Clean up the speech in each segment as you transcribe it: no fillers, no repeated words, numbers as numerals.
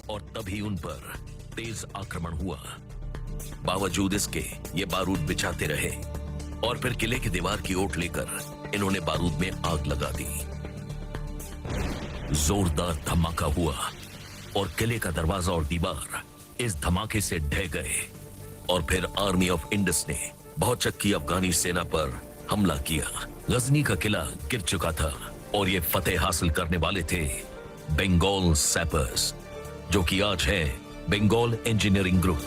और तभी उन पर तेज आक्रमण हुआ। बावजूद इसके ये बारूद बिछाते रहे और फिर किले की दीवार की ओट लेकर इन्होंने बारूद में आग लगा दी। जोरदार धमाका हुआ और किले का दरवाजा और दीवार इस धमाके से ढह गए और फिर आर्मी ऑफ इंडस ने बहुचक्की अफगानी सेना पर हमला किया। गजनी का किला गिर चुका था और ये फतेह हासिल करने वाले थे बंगाल सैपर्स, जो कि आज है बंगाल इंजीनियरिंग ग्रुप।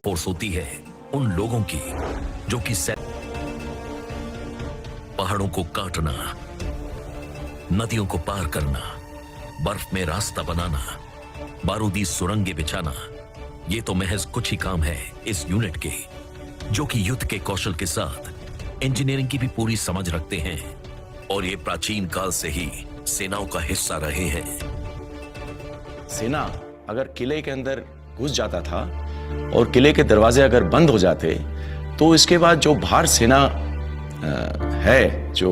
फोर्स होती है उन लोगों की जो कि पहाड़ों को काटना, नदियों को पार करना, बर्फ में रास्ता बनाना, बारूदी सुरंगें बिछाना, ये तो महज कुछ ही काम है इस यूनिट के, जो कि युद्ध के कौशल के साथ इंजीनियरिंग की भी पूरी समझ रखते हैं और ये प्राचीन काल से ही सेनाओं का हिस्सा रहे हैं। सेना अगर किले के अंदर घुस जाता था और किले के दरवाजे अगर बंद हो जाते तो इसके बाद जो बाहर सेना है जो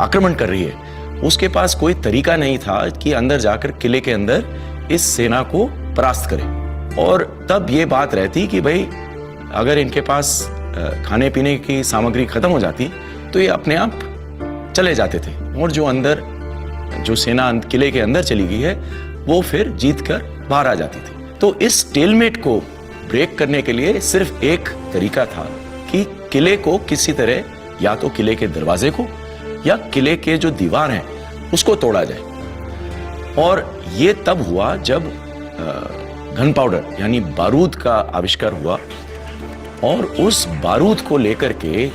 आक्रमण कर रही है, उसके पास कोई तरीका नहीं था कि अंदर जाकर किले के अंदर इस सेना को परास्त करे। और तब ये बात रहती कि भाई अगर इनके पास खाने पीने की सामग्री खत्म हो जाती तो ये अपने आप चले जाते थे और जो अंदर जो सेना किले के अंदर चली गई है वो फिर जीत कर बाहर आ जाती थी। तो इस स्टेलमेट को ब्रेक करने के लिए सिर्फ एक तरीका था कि किले को किसी तरह या तो किले के दरवाजे को या किले के जो दीवार हैं उसको तोड़ा जाए। और ये तब हुआ जब गन पाउडर यानी बारूद का आविष्कार हुआ और उस बारूद को लेकर के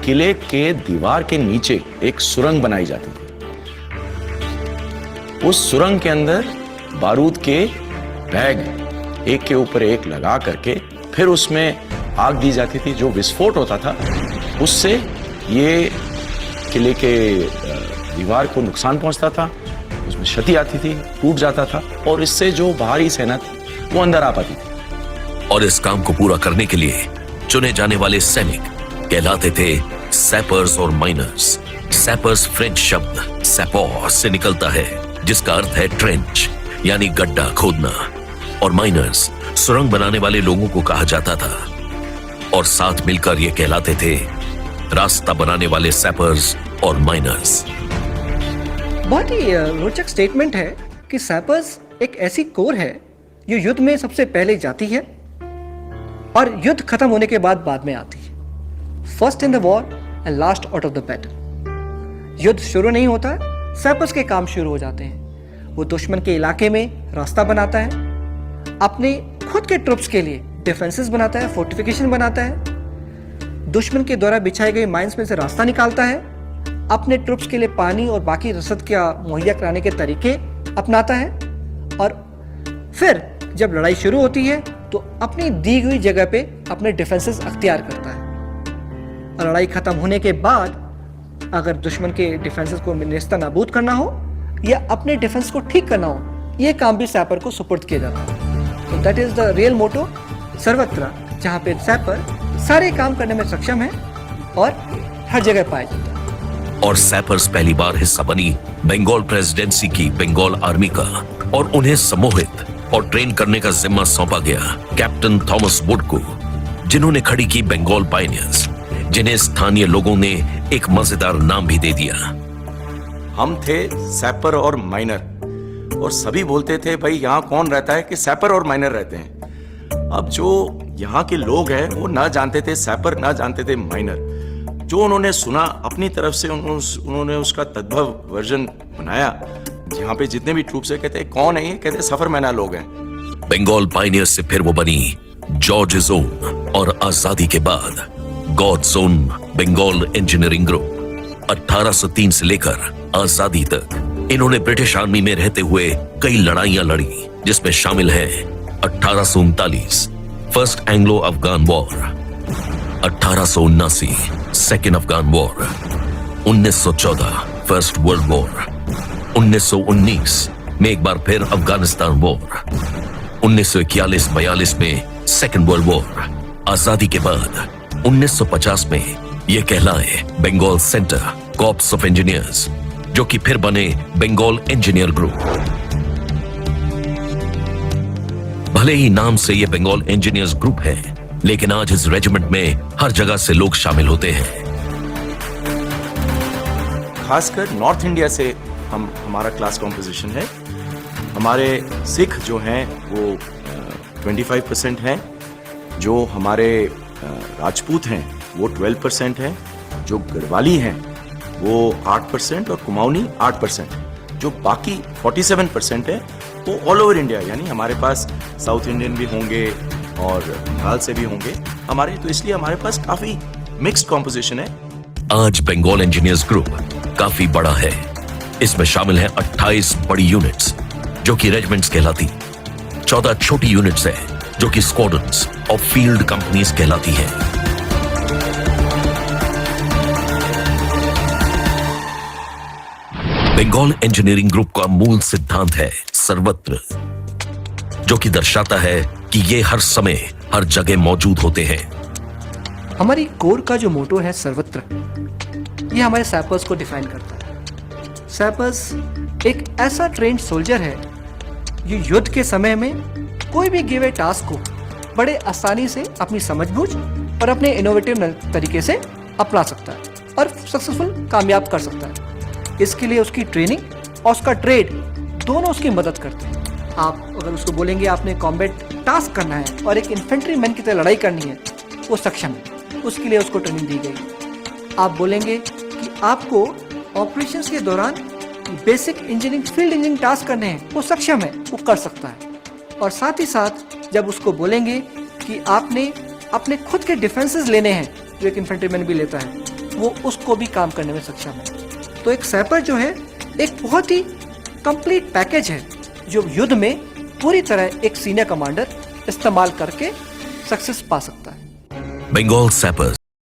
किले के दीवार के नीचे एक सुरंग बनाई जाती थी। उस सुरंग के अंदर बारूद के बैग एक के ऊपर एक लगा करके फिर उसमें आग दी जाती थी। जो विस्फोट होता था उससे ये किले के दीवार को नुकसान पहुंचता था, उसमें क्षति आती थी, टूट जाता था और इससे जो बाहरी सेना थी वो अंदर आ पाती थी। और इस काम को पूरा करने के लिए चुने जाने वाले सैनिक कहलाते थे सैपर्स और माइनर्स। सैपर्स फ्रेंच शब्द सैपोर से निकलता है जिसका अर्थ है ट्रेंच यानी गड्ढा खोदना, और माइनर्स सुरंग बनाने वाले लोगों को कहा जाता था और साथ मिलकर ये कहलाते थे रास्ता बनाने वाले सैपर्स और माइनर्स। बहुत ही रोचक स्टेटमेंट है कि सैपर्स एक ऐसी कोर है जो युद्ध में सबसे पहले जाती है और युद्ध खत्म होने के बाद में आती है। First in the war and last out of the battle. युद्ध शुरू नहीं होता है, सैपर्स के काम शुरू हो जाते हैं। वो दुश्मन के इलाके में रास्ता बनाता है, अपने खुद के ट्रुप्स के लिए डिफेंसेस बनाता है, फोर्टिफिकेशन बनाता है, दुश्मन के द्वारा बिछाए गए माइंस में से रास्ता निकालता है, अपने ट्रुप्स के लिए पानी और बाकी रसद का मुहैया कराने के तरीके अपनाता है और फिर जब लड़ाई शुरू होती है तो अपनी दी हुई जगह पे अपने डिफेंसेस अख्तियार करता है। और लड़ाई खत्म होने के बाद अगर दुश्मन के डिफेंसेस को नेस्ता नाबूद करना हो या अपने डिफेंस को ठीक करना हो, यह काम भी सैपर को सुपुर्द किया जाता है। तो दैट इज द रियल मोटो सर्वत्र, जहां पे सैपर सारे काम करने में सक्षम है और हर जगह पाया जाता है। और सैपर्स पहली बार हिस्सा बनी बंगाल प्रेसिडेंसी की बंगाल आर्मी का और उन्हें सम्मोहित और ट्रेन करने का जिम्मा सौंपा गया कैप्टन थॉमस वुड को, जिन्होंने खड़ी की बंगाल पायनियर्स, जिन्हें स्थानीय लोगों ने एक मजेदार नाम भी दे दिया। हम थे सैपर और माइनर और सभी बोलते थे भाई यहाँ कौन रहता है कि सैपर और माइनर रहते हैं। अब जो यहाँ के लोग हैं वो ना जानते थे सैपर, ना जानते थे माइनर। जो उन्होंने सुना अपनी तरफ से उन्होंने उसका तद्भव वर्जन बनाया। यहाँ पे जितने भी ट्रूप्स है कहते कौन है ये, कहते सफरमैना लोग हैं। बंगाल पायनियर्स से फिर वो बनी जॉर्ज जोन और आजादी के बाद गॉड जोन बंगाल इंजीनियरिंग ग्रुप। 1803 से लेकर आजादी तक इन्होंने ब्रिटिश आर्मी में रहते हुए कई लड़ाइयां लड़ी, जिसमें शामिल है 1839 first Anglo Afghan war, 1879 second Afghan war, 1914 first world war, 1919 में एक बार फिर अफगानिस्तान वॉर, 1941-42 में सेकेंड वर्ल्ड वॉर, आजादी के बाद 1950 में ये कहलाए Bengal centre corps of engineers, जो कि फिर बने बंगाल इंजीनियर ग्रुप। भले ही नाम से ये बंगाल इंजीनियर्स ग्रुप है, लेकिन आज इस रेजिमेंट में हर जगह से लोग शामिल होते हैं। खासकर नॉर्थ इंडिया से हमारा क्लास कॉम्पोजिशन है। हमारे सिख जो हैं वो 25% हैं, जो हमारे राजपूत हैं वो 12% हैं, जो गढ़वाली हैं वो 8% और कुमाऊनी 8%। जो बाकी 47% है वो ऑल ओवर इंडिया, यानी हमारे पास साउथ इंडियन भी होंगे और बंगाल से भी होंगे हमारे, तो इसलिए हमारे पास काफी मिक्स्ड कॉम्पोजिशन है। आज बंगाल इंजीनियर्स ग्रुप काफी बड़ा है। इसमें शामिल हैं 28 बड़ी यूनिट्स जो कि रेजिमेंट्स कहलाती, 14 छोटी यूनिट्स हैं जो कि स्क्वाड्रन्स और फील्ड कंपनीज कहलाती हैं। बंगाल इंजीनियरिंग ग्रुप का मूल सिद्धांत है सर्वत्र, जो कि दर्शाता है कि ये हर समय हर जगह मौजूद होते हैं। हमारी कोर का जो मोटो है सर्वत्र, ये हमारे सैपर्स को डिफाइन करता है। सैपर्स एक ऐसा ट्रेंड सोल्जर है जो युद्ध के समय में कोई भी गिवे टास्क को बड़े आसानी से अपनी समझबूझ और अपने इनोवेटिव तरीके से अपना सकता है और सक्सेसफुल कामयाब कर सकता है। इसके लिए उसकी ट्रेनिंग और उसका ट्रेड दोनों उसकी मदद करते हैं। आप अगर उसको बोलेंगे आपने कॉम्बैट टास्क करना है और एक इन्फेंट्री मैन की तरह लड़ाई करनी है, वो सक्षम है, उसके लिए उसको ट्रेनिंग दी गई। आप बोलेंगे कि आपको ऑपरेशंस के दौरान basic engineering field engineering task करने हैं, वो सक्षम है, वो कर सकता है। और साथ ही साथ जब उसको बोलेंगे कि आपने अपने खुद के डिफेंसेस लेने हैं, जो एक इन्फेंट्री मैन भी लेता है, वो उसको भी काम करने में सक्षम है। तो एक सैपर जो है एक बहुत ही कंप्लीट पैकेज है, जो युद्ध में पूरी तरह एक सीनियर कमांडर इस्तेमाल करके सक्सेस पा सकता है। बंगाल सैपर्स